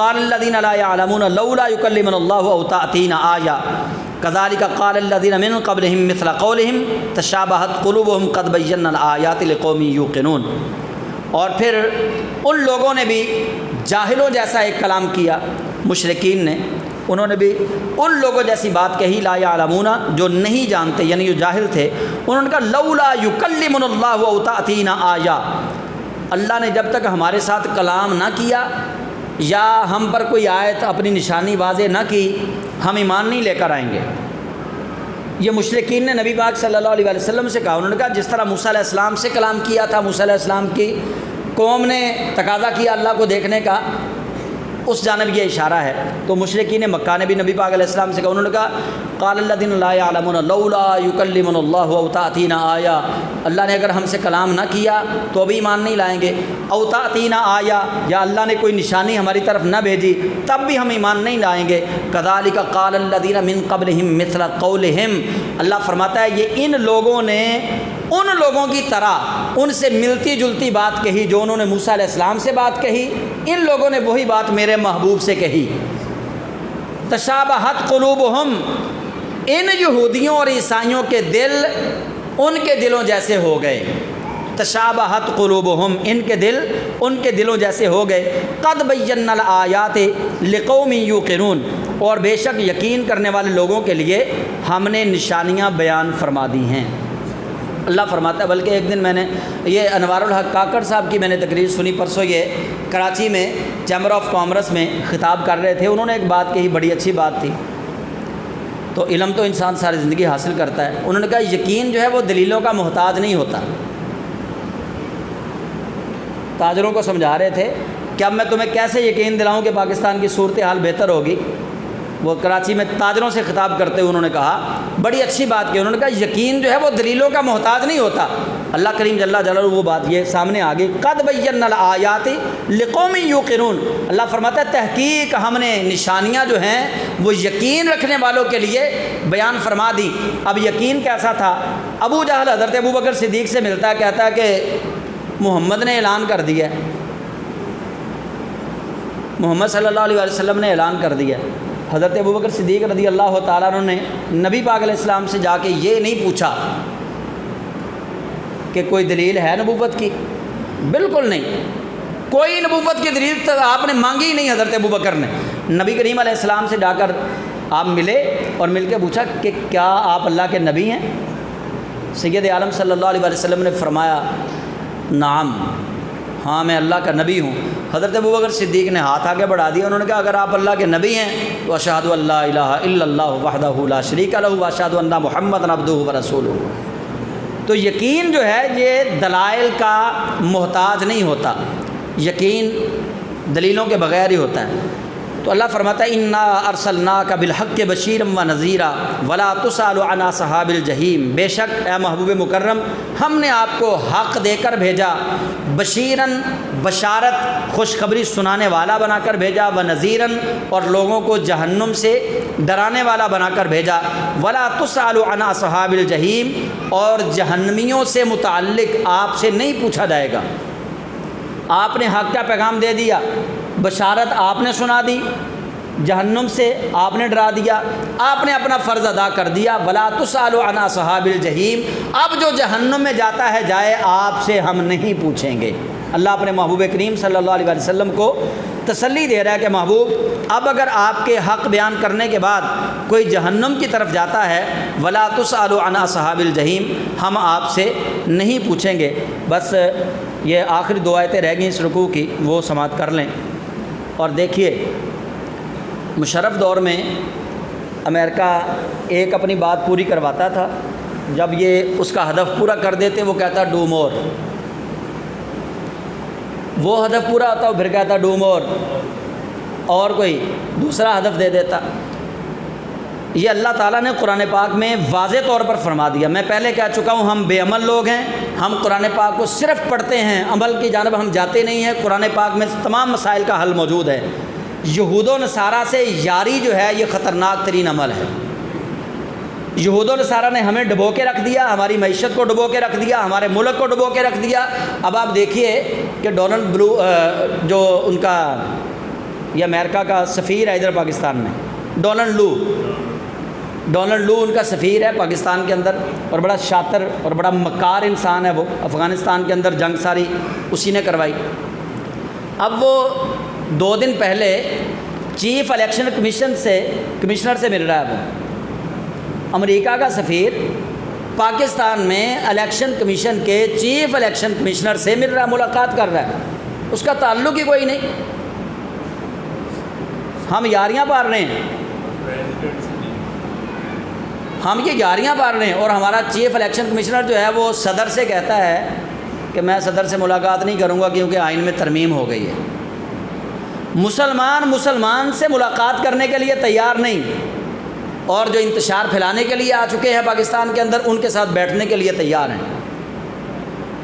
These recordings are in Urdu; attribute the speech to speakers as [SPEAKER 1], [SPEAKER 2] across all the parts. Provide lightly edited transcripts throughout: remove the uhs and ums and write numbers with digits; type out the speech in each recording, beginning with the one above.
[SPEAKER 1] قال الذین لا یعلمون لولا یکلمنا اللہ او تأتینا آیہ کذالک قال الذین من قبلہم مثل قولہم تشابہت قلوبہم قد بینا الآیات لقوم یوقنون۔ اور پھر ان لوگوں نے بھی جاہلوں جیسا ایک کلام کیا، مشرکین نے، انہوں نے بھی ان لوگوں جیسی بات کہی، لا یعلمون، جو نہیں جانتے، یعنی جو جاہل تھے، انہوں نے کہا لولا یکلمنا اللہ او تأتینا آیہ، اللہ نے جب تک ہمارے ساتھ کلام نہ کیا یا ہم پر کوئی آیت اپنی نشانی واضح نہ کی، ہم ایمان نہیں لے کر آئیں گے۔ یہ مشرکین نے نبی پاک صلی اللہ علیہ وسلم سے کہا، انہوں نے کہا جس طرح موسیٰ علیہ السلام سے کلام کیا تھا، موسیٰ علیہ السلام کی قوم نے تقاضا کیا اللہ کو دیکھنے کا، اس جانب یہ اشارہ ہے۔ تو مشرکین مکہ نے بھی نبی پاک علیہ السلام سے کہا، انہوں نے کہا قال الذین لا یعلمون لولا یکلمنا اللہ او تأتینا آیہ، اللہ نے اگر ہم سے کلام نہ کیا تو ابھی ایمان نہیں لائیں گے، او تأتینا آیہ، یا اللہ نے کوئی نشانی ہماری طرف نہ بھیجی تب بھی ہم ایمان نہیں لائیں گے۔ کذالک قال الذین من قبلہم مثل قولہم، اللہ فرماتا ہے یہ ان لوگوں نے ان لوگوں کی طرح ان سے ملتی جلتی بات کہی جو انہوں نے موسیٰ علیہ السلام سے بات کہی، ان لوگوں نے وہی بات میرے محبوب سے کہی۔ تشابہت قلوبہم، ان یہودیوں اور عیسائیوں کے دل ان کے دلوں جیسے ہو گئے۔ تشابہت قلوبہم، ان کے دل ان کے دلوں جیسے ہو گئے۔ قد بینا الآیات لقوم یوقنون، اور بے شک یقین کرنے والے لوگوں کے لیے ہم نے نشانیاں بیان فرما دی ہیں۔ اللہ فرماتا ہے، بلکہ ایک دن میں نے یہ انوار الحق کاکڑ صاحب کی میں نے تقریر سنی پرسوں، یہ کراچی میں چیمبر آف کامرس میں خطاب کر رہے تھے، انہوں نے ایک بات کہی، بڑی اچھی بات تھی۔ تو علم تو انسان ساری زندگی حاصل کرتا ہے، انہوں نے کہا یقین جو ہے وہ دلیلوں کا محتاج نہیں ہوتا۔ تاجروں کو سمجھا رہے تھے کہ اب میں تمہیں کیسے یقین دلاؤں کہ پاکستان کی صورتحال بہتر ہوگی۔ وہ کراچی میں تاجروں سے خطاب کرتے ہوئے انہوں نے کہا، بڑی اچھی بات کی، انہوں نے کہا یقین جو ہے وہ دلیلوں کا محتاج نہیں ہوتا۔ اللہ کریم جل جلالہ وہ بات یہ سامنے آ گئی، قد بینا الآیات لقوم یوقنون، اللہ فرماتا ہے تحقیق ہم نے نشانیاں جو ہیں وہ یقین رکھنے والوں کے لیے بیان فرما دی۔ اب یقین کیسا تھا؟ ابو جہل حضرت ابو بکر صدیق سے ملتا ہے، کہتا ہے کہ محمد نے اعلان کر دیا ہے، محمد صلی اللہ علیہ وسلم نے اعلان کر دیا۔ حضرت ابو بکر صدیق رضی اللہ تعالیٰ عنہ نے نبی پاک علیہ السلام سے جا کے یہ نہیں پوچھا کہ کوئی دلیل ہے نبوت کی، بالکل نہیں، کوئی نبوت کی دلیل تو آپ نے مانگی ہی نہیں۔ حضرت ابو بکر نے نبی کریم علیہ السلام سے جا کر آپ ملے اور مل کے پوچھا کہ کیا آپ اللہ کے نبی ہیں؟ سید عالم صلی اللہ علیہ وسلم نے فرمایا نعم، ہاں میں اللہ کا نبی ہوں۔ حضرت ابوبکر صدیق نے ہاتھ آگے بڑھا دیا، انہوں نے کہا اگر آپ اللہ کے نبی ہیں تو اشہد ان لا الہ الا اللہ وحدہ لا شریک لہ واشہد ان محمدا عبدہ ورسولہ۔ تو یقین جو ہے یہ دلائل کا محتاج نہیں ہوتا، یقین دلیلوں کے بغیر ہی ہوتا ہے۔ تو اللہ فرماتا ہے انا ارسلناک بالحق بشیرا ونذیرا ولا تسأل عن اصحاب الجحیم، بے شک اے محبوب مکرم ہم نے آپ کو حق دے کر بھیجا، بشیراً بشارت خوشخبری سنانے والا بنا کر بھیجا، ونذیراً اور لوگوں کو جہنم سے ڈرانے والا بنا کر بھیجا، ولا تسأل عن اصحاب الجحیم اور جہنمیوں سے متعلق آپ سے نہیں پوچھا جائے گا۔ آپ نے حق کا پیغام دے دیا، بشارت آپ نے سنا دی، جہنم سے آپ نے ڈرا دیا، آپ نے اپنا فرض ادا کر دیا۔ ولا تسأل عن اصحاب الجحیم، اب جو جہنم میں جاتا ہے جائے، آپ سے ہم نہیں پوچھیں گے۔ اللہ اپنے محبوب کریم صلی اللہ علیہ وسلم کو تسلی دے رہا ہے کہ محبوب اب اگر آپ کے حق بیان کرنے کے بعد کوئی جہنم کی طرف جاتا ہے، ولا تسأل عن اصحاب الجحیم، ہم آپ سے نہیں پوچھیں گے۔ بس یہ آخری دو آیتیں رہ گئیں اس رکوع کی، وہ سماعت کر لیں۔ اور دیکھیے مشرف دور میں امریکہ ایک اپنی بات پوری کرواتا تھا، جب یہ اس کا ہدف پورا کر دیتے وہ کہتا ڈو مور، وہ ہدف پورا ہوتا وہ پھر کہتا ڈو مور، اور کوئی دوسرا ہدف دے دیتا۔ یہ اللہ تعالیٰ نے قرآن پاک میں واضح طور پر فرما دیا۔ میں پہلے کہہ چکا ہوں ہم بے عمل لوگ ہیں، ہم قرآن پاک کو صرف پڑھتے ہیں، عمل کی جانب ہم جاتے نہیں ہیں۔ قرآن پاک میں تمام مسائل کا حل موجود ہے۔ یہود و نصارہ سے یاری جو ہے یہ خطرناک ترین عمل ہے۔ یہود و نصارہ نے ہمیں ڈبو کے رکھ دیا، ہماری معیشت کو ڈبو کے رکھ دیا، ہمارے ملک کو ڈبو کے رکھ دیا۔ اب آپ دیکھیے کہ ڈونلڈ جو ان کا یہ امریکہ کا سفیر ہے ادھر پاکستان میں، ڈونلڈ لو ان کا سفیر ہے پاکستان کے اندر، اور بڑا شاطر اور بڑا مکار انسان ہے وہ۔ افغانستان کے اندر جنگ ساری اسی نے کروائی۔ اب وہ 2 دن پہلے چیف الیکشن کمشنر سے مل رہا ہے وہ، امریکہ کا سفیر پاکستان میں الیکشن کمیشن کے چیف الیکشن کمشنر سے مل رہا ہے، ملاقات کر رہا ہے، اس کا تعلق ہی کوئی نہیں۔ ہم یاریاں پار رہے ہیں، اور ہمارا چیف الیکشن کمشنر جو ہے وہ صدر سے کہتا ہے کہ میں صدر سے ملاقات نہیں کروں گا کیونکہ آئین میں ترمیم ہو گئی ہے۔ مسلمان سے ملاقات کرنے کے لیے تیار نہیں، اور جو انتشار پھیلانے کے لیے آ چکے ہیں پاکستان کے اندر ان کے ساتھ بیٹھنے کے لیے تیار ہیں۔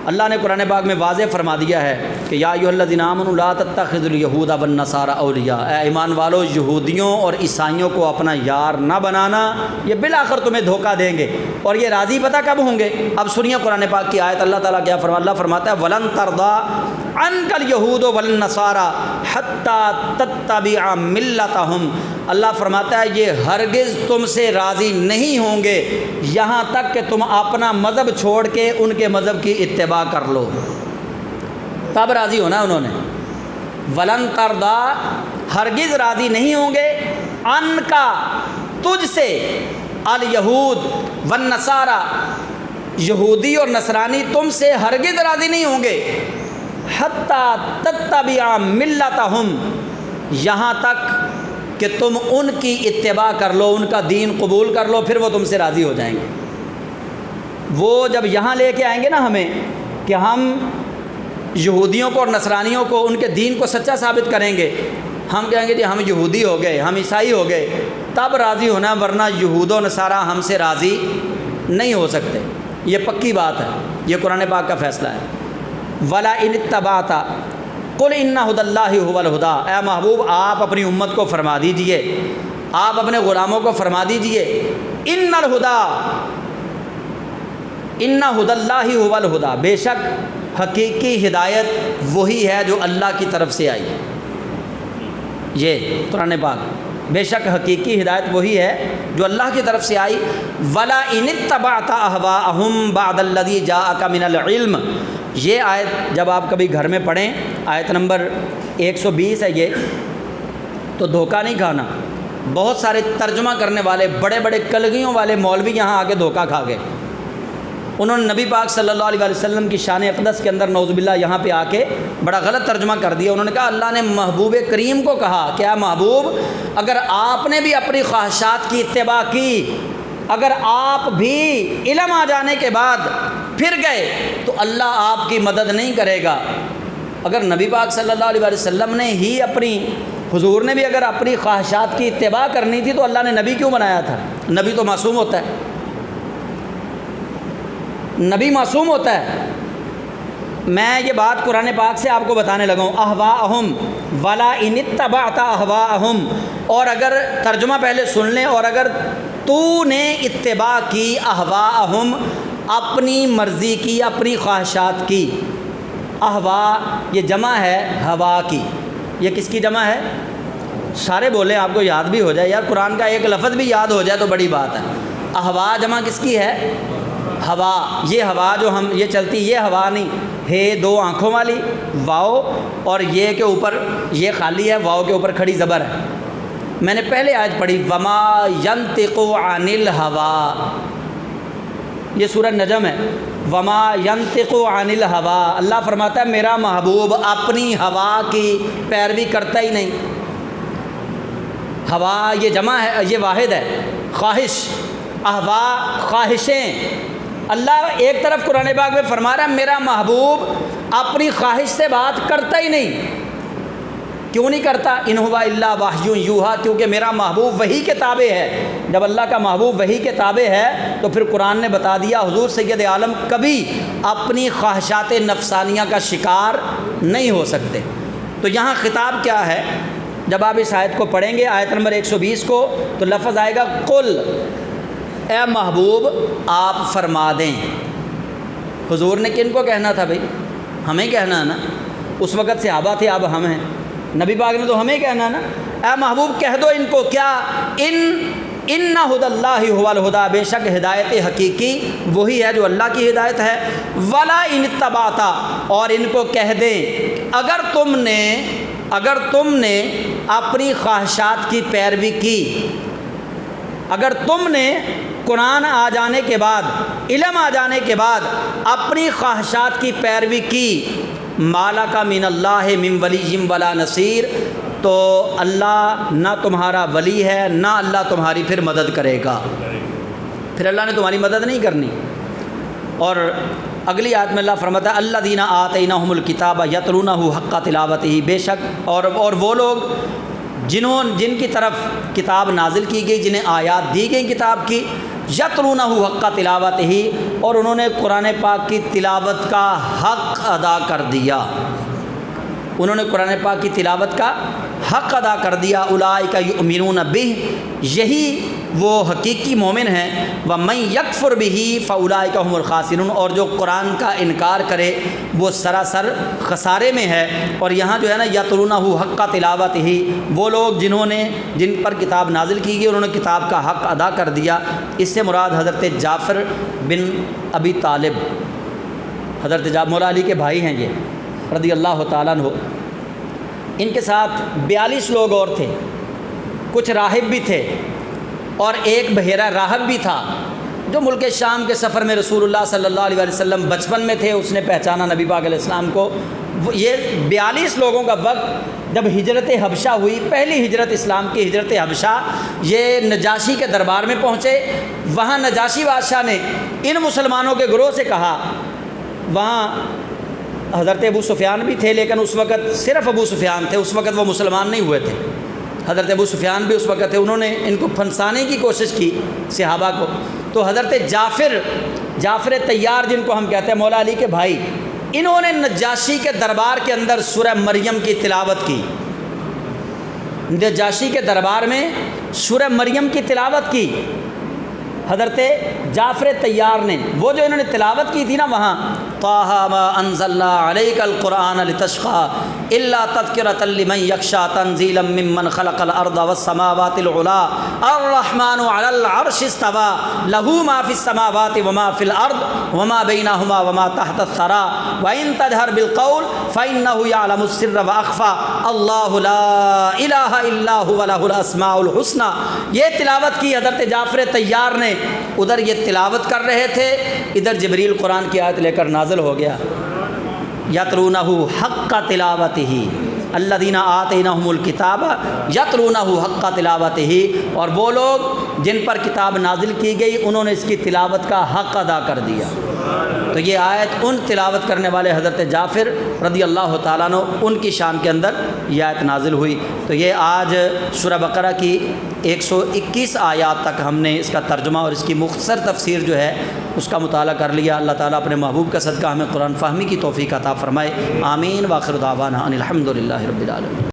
[SPEAKER 1] اللہ نے قرآن پاک میں واضح فرما دیا ہے کہ یا ایھا الذین آمنوا لا تتخذوا اليہود والنصارى اولیاء، اے ایمان والو یہودیوں اور عیسائیوں کو اپنا یار نہ بنانا، یہ بالآخر تمہیں دھوکہ دیں گے، اور یہ راضی پتہ کب ہوں گے؟ اب سنیے قرآن پاک کی آیت، اللہ تعالیٰ کیا اللہ فرماتا ہے وَلَن تَرْضَىٰ عَنْكَ الْيَهُودُ وَالنَّصَارَىٰ حَتَّىٰ تَتَّبِعَ مِلَّتَهُمْ، اللہ فرماتا ہے یہ ہرگز تم سے راضی نہیں ہوں گے یہاں تک کہ تم اپنا مذہب چھوڑ کے ان کے مذہب کی اتباع کر لو، تب راضی ہونا انہوں نے۔ ولن ترضا، ہرگز راضی نہیں ہوں گے، ان کا تجھ سے، الیہود والنصارى، یہودی اور نصرانی تم سے ہرگز راضی نہیں ہوں گے، حتیٰ تتبع ملتہم، یہاں تک کہ تم ان کی اتباع کر لو، ان کا دین قبول کر لو، پھر وہ تم سے راضی ہو جائیں گے۔ وہ جب یہاں لے کے آئیں گے نا ہمیں کہ ہم یہودیوں کو اور نصرانیوں کو ان کے دین کو سچا ثابت کریں گے، ہم کہیں گے جی ہم یہودی ہو گئے، ہم عیسائی ہو گئے، تب راضی ہونا، ورنہ یہود و نصارہ ہم سے راضی نہیں ہو سکتے۔ یہ پکی بات ہے، یہ قرآن پاک کا فیصلہ ہے۔ وَلَا إِنِ اتَّبَعْتَ قُلْ إِنَّ هُدَى اللَّهِ هُوَ الْهُدَىٰ، اے محبوب آپ اپنی امت کو فرما دیجئے، آپ اپنے غلاموں کو فرما دیجئے، إِنَّ الْهُدَىٰ، ان ہدی اللہ هو الہدیٰ، بے شک حقیقی ہدایت وہی ہے جو اللہ کی طرف سے آئی۔ یہ قرآن پاک، بے شک حقیقی ہدایت وہی ہے جو اللہ کی طرف سے آئی۔ وَلَا إِنِ اتَّبَعْتَ أَهْوَاءَهُمْ بَعْدَ الَّذِي جَاءَكَ مِنَ الْعِلْمِ، یہ آیت جب آپ کبھی گھر میں پڑھیں، آیت نمبر 120 ہے یہ، تو دھوکہ نہیں کھانا۔ بہت سارے ترجمہ کرنے والے بڑے بڑے کلگیوں والے مولوی یہاں آ کے دھوکہ کھا گئے، انہوں نے نبی پاک صلی اللہ علیہ وسلم کی شان اقدس کے اندر نعوذ باللہ یہاں پہ آ کے بڑا غلط ترجمہ کر دیا۔ انہوں نے کہا اللہ نے محبوب کریم کو کہا کہ اے محبوب اگر آپ نے بھی اپنی خواہشات کی اتباع کی، اگر آپ بھی علم آ جانے کے بعد پھر گئے تو اللہ آپ کی مدد نہیں کرے گا۔ اگر نبی پاک صلی اللہ علیہ وسلم نے ہی اپنی، حضور نے بھی اگر اپنی خواہشات کی اتباع کرنی تھی تو اللہ نے نبی کیوں بنایا تھا؟ نبی تو معصوم ہوتا ہے، نبی معصوم ہوتا ہے۔ میں یہ بات قرآن پاک سے آپ کو بتانے لگا ہوں، اہواءہم ولا ان اتبعت اہواءہم، اور اگر ترجمہ پہلے سن لیں، اور اگر تو نے اتباع کی اہواءہم، اپنی مرضی کی، اپنی خواہشات کی، اہواء یہ جمع ہے ہوا کی، یہ کس کی جمع ہے؟ سارے بولیں آپ کو یاد بھی ہو جائے، یار قرآن کا ایک لفظ بھی یاد ہو جائے تو بڑی بات ہے۔ اہواء جمع کس کی ہے؟ ہوا۔ یہ ہوا جو ہم یہ چلتی، یہ ہوا نہیں ہے، 2 آنکھوں والی واؤ، اور یہ کے اوپر یہ خالی ہے، واؤ کے اوپر کھڑی زبر ہے۔ میں نے پہلے آیت پڑھی وما ینطق عن الہوا، یہ سورہ نجم ہے، وما ینطق عن الہوا، اللہ فرماتا ہے میرا محبوب اپنی ہوا کی پیروی کرتا ہی نہیں۔ ہوا یہ جمع ہے، یہ واحد ہے، خواہش، اہوا خواہشیں۔ اللہ ایک طرف قرآن پاک میں فرما رہا ہے میرا محبوب اپنی خواہش سے بات کرتا ہی نہیں۔ کیوں نہیں کرتا؟ ان ہوا الا وحی یوحیٰ، کیونکہ میرا محبوب وحی کے تابع ہے۔ جب اللہ کا محبوب وحی کے تابع ہے تو پھر قرآن نے بتا دیا حضور سید عالم کبھی اپنی خواہشات نفسانیہ کا شکار نہیں ہو سکتے۔ تو یہاں خطاب کیا ہے؟ جب آپ اس آیت کو پڑھیں گے، آیت نمبر 120 کو، تو لفظ آئے گا قل، اے محبوب آپ فرما دیں۔ حضور نے کن کو کہنا تھا بھائی؟ ہمیں کہنا ہے نا، اس وقت صحابہ تھے، اب ہم ہیں۔ نبی پاک نے تو ہمیں کہنا نا، اے محبوب کہہ دو ان کو کیا، ان ہدی اللہ هو الہدی، بے شک ہدایت حقیقی وہی ہے جو اللہ کی ہدایت ہے، ولا ان اتبعت، اور ان کو کہہ دیں اگر تم نے اپنی خواہشات کی پیروی کی، اگر تم نے قرآن آ جانے کے بعد، علم آ جانے کے بعد اپنی خواہشات کی پیروی کی، مالک من اللہ من ولی ولا نصیر، تو اللہ نہ تمہارا ولی ہے نہ اللہ تمہاری پھر مدد کرے گا، پھر اللہ نے تمہاری مدد نہیں کرنی۔ اور اگلی آیت میں اللہ فرماتا ہے الذین آتیناہم الکتاب یتلونہ حق تلاوتہ، بے شک اور وہ لوگ جن کی طرف کتاب نازل کی گئی، جنہیں آیات دی گئی کتاب کی، یتلونہ حق تلاوتہ، اور انہوں نے قرآن پاک کی تلاوت کا حق ادا کر دیا، انہوں نے قرآن پاک کی تلاوت کا حق ادا کر دیا، اولئک یؤمنون بہ، یہی وہ حقیقی مومن ہیں، ومن یکفر بہ فاولئک هم الخاسرون، اور جو قرآن کا انکار کرے وہ سراسر خسارے میں ہے۔ اور یہاں جو ہے نا یتلونہ حق تلاوتہ، وہ لوگ جن پر کتاب نازل کی گئی انہوں نے کتاب کا حق ادا کر دیا، اس سے مراد حضرت جعفر بن ابی طالب، حضرت مولا علی کے بھائی ہیں یہ رضی اللہ تعالیٰ عنہ، ان کے ساتھ 42 لوگ اور تھے، کچھ راہب بھی تھے اور ایک بحیرہ راہب بھی تھا جو ملک شام کے سفر میں رسول اللہ صلی اللہ علیہ وسلم بچپن میں تھے، اس نے پہچانا نبی پاک علیہ السلام کو۔ یہ 42 لوگوں کا وقت جب ہجرت حبشہ ہوئی، پہلی ہجرت اسلام کی ہجرت حبشہ، یہ نجاشی کے دربار میں پہنچے، وہاں نجاشی بادشاہ نے ان مسلمانوں کے گروہ سے کہا، وہاں حضرت ابو سفیان بھی تھے لیکن اس وقت صرف ابو سفیان تھے، اس وقت وہ مسلمان نہیں ہوئے تھے، حضرت ابو سفیان بھی اس وقت تھے، انہوں نے ان کو پھنسانے کی کوشش کی صحابہ کو، تو حضرت جعفر طیار جن کو ہم کہتے ہیں مولا علی کے بھائی، انہوں نے نجاشی کے دربار کے اندر سورہ مریم کی تلاوت کی، نجاشی کے دربار میں سورہ مریم کی تلاوت کی حضرت جعفر طیار نے، وہ جو انہوں نے تلاوت کی تھی نا وہاں، طٰہٰ مَا أَنزَلْنَا عَلَيْكَ الْقُرْآنَ لِتَشْقَىٰ إِلَّا تَذْكِرَةً لِمَن يَخْشَىٰ تَنزِيلًا مِّمَّنْ خَلَقَ الْأَرْضَ وَالسَّمَاوَاتِ الْعُلَىٰ الرَّحْمَٰنُ عَلَى الْعَرْشِ اسْتَوَىٰ لَهُ مَا فِي السَّمَاوَاتِ وَمَا فِي الْأَرْضِ وَمَا بَيْنَهُمَا وَمَا تَحْتَ الثَّرَىٰ وَإِن تَجْهَرْ بِالْقَوْلِ فَإِنَّهُ يَعْلَمُ السِّرَّ وَأَخْفَىٰ اللَّهُ لَا إِلَٰهَ إِلَّا هُوَ لَهُ الْأَسْمَاءُ الْحُسْنَىٰ۔ یہ تلاوت کی حضرت جعفر طیار نے، ادھر یہ تلاوت کر رہے تھے، ادھر جبریل قرآن کی آیت لے کر نازل ہو گیا، یتلونہ حق تلاوتہ الذین آتیناہم الکتاب یتلونہ حق تلاوتہ، اور وہ لوگ جن پر کتاب نازل کی گئی انہوں نے اس کی تلاوت کا حق ادا کر دیا۔ تو یہ آیت ان تلاوت کرنے والے حضرت جعفر رضی اللہ تعالیٰ عنہ ان کی شان کے اندر یہ آیت نازل ہوئی۔ تو یہ آج سورہ بقرہ کی 121 آیات تک ہم نے اس کا ترجمہ اور اس کی مختصر تفسیر جو ہے اس کا مطالعہ کر لیا۔ اللہ تعالیٰ اپنے محبوب کا صدقہ ہمیں قرآن فہمی کی توفیق عطا فرمائے، آمین۔ وآخر دعوانا ان الحمد للہ رب العالمین۔